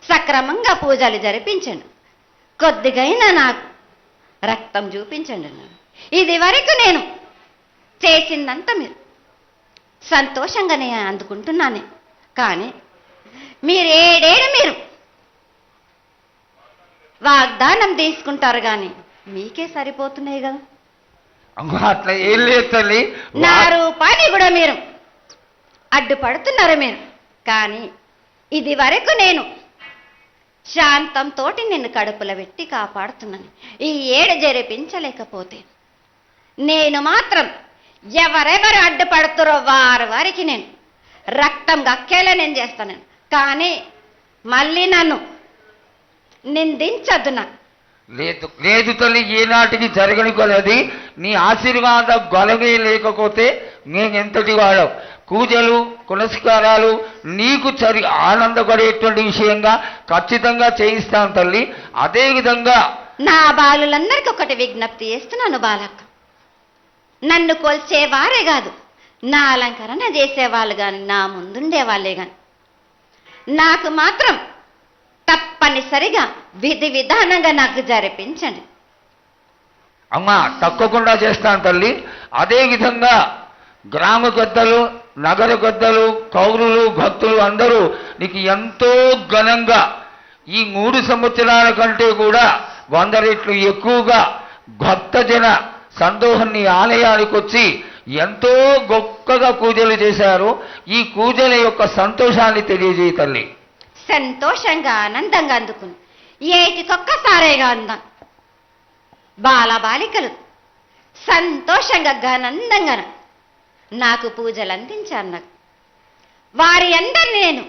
సక్రమంగా పూజలు జరిపించండి. కొద్దిగైనా నాకు రక్తం చూపించండి. ఇది వరకు నేను చేసిందంతా మీరు సంతోషంగానే అందుకుంటున్నానే. కానీ మీరు ఏడేడు వాగ్దానం తీసుకుంటారు కానీ మీకే సరిపోతున్నాయి కదా. అట్లా ఏం లేదు తల్లి. నా రూపాన్ని కూడా మీరు అడ్డుపడుతున్నారు మీరు. కానీ ఇది వరకు నేను శాంతంతో నిన్ను కడుపులో పెట్టి కాపాడుతున్నాను. ఈ ఏడు జరిపించలేకపోతే నేను మాత్రం ఎవరెవరు అడ్డుపడుతారో వారికి నేను రక్తం గక్కేలా నేను చేస్తాను. కానీ మళ్ళీ నన్ను నిందించద్దు. నాకు లేదు లేదు తల్లి, ఏనాటికి జరగని కొలది నీ ఆశీర్వాద గొలవే లేకపోతే నేనెంతటి వాడవు. పూజలు పునస్కారాలు నీకు ఆనందపడేటువంటి విషయంగా ఖచ్చితంగా చేయిస్తాను తల్లి. అదేవిధంగా నా బాలులందరికీ ఒకటి విజ్ఞప్తి చేస్తున్నాను బాలక్క. నన్ను కొల్చేవారే కాదు, నా అలంకరణ చేసేవాళ్ళు కానీ నా ముందుండే వాళ్ళే కానీ నాకు మాత్రం తప్పనిసరిగా విధి విధానంగా నాకు జరిపించండి. అమ్మా తప్పకుండా చేస్తాను తల్లి. అదేవిధంగా గ్రామ పెద్దలు, నగర పెద్దలు, కౌరులు, భక్తులు అందరూ నీకు ఎంతో ఘనంగా ఈ 3 సంవత్సరాల కంటే కూడా 100 రెట్లు ఎక్కువగా భక్తజన సందోహం నీ ఆలయానికి వచ్చి ఎంతో గొప్పగా పూజలు చేశారు. ఈ పూజల యొక్క సంతోషాన్ని తెలియజేయ తల్లి. సంతోషంగా ఆనందంగా అందుకుని ఏటికొక్కసారేగా అందం బాలబాలికలు సంతోషంగా ఆనందంగా నాకు పూజలు అందించాను. నాకు వారి అందరిని నేను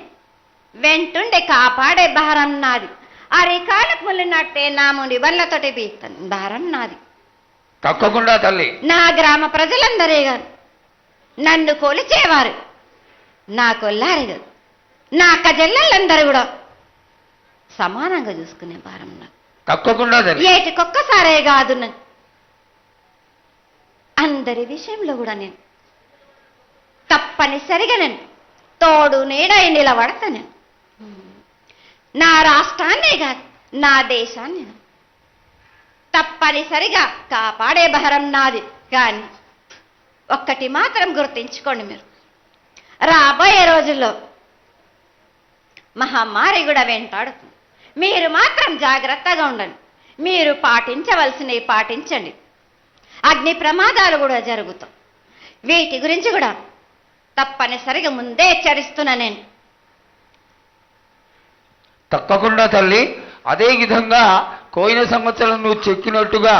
వెంటుండే కాపాడే భారం నాది. అరికాలకు ముళ్ళినట్టే నాముని వల్లతోటి పీక్తాను భారం నాది. తప్పకుండా తల్లి. నా గ్రామ ప్రజలందరే గారు నన్ను కొలిచేవారు నా కొల్లారే గారు నా కజల్లలందరూ కూడా సమానంగా చూసుకునే భారం నాకు. తప్పకుండా తల్లి. ఏటికొక్కసారే కాదు, అందరి విషయంలో కూడా నేను తప్పనిసరిగా నేను తోడు నీడై నిలబడతాను. నా రాష్ట్రాన్నే కాదు నా దేశాన్ని తప్పనిసరిగా కాపాడే భారం నాది. కానీ ఒక్కటి మాత్రం గుర్తించుకోండి, మీరు రాబోయే రోజుల్లో మహమ్మారి కూడా వెంటాడుతుంది. మీరు మాత్రం జాగ్రత్తగా ఉండండి. మీరు పాటించవలసినవి పాటించండి. అగ్ని ప్రమాదాలు కూడా జరుగుతాయి. వీటి గురించి కూడా తప్పనిసరిగా ముందే హెచ్చరిస్తున్నా నేను. తప్పకుండా తల్లి. అదేవిధంగా పోయిన సంవత్సరం నువ్వు చెక్కినట్టుగా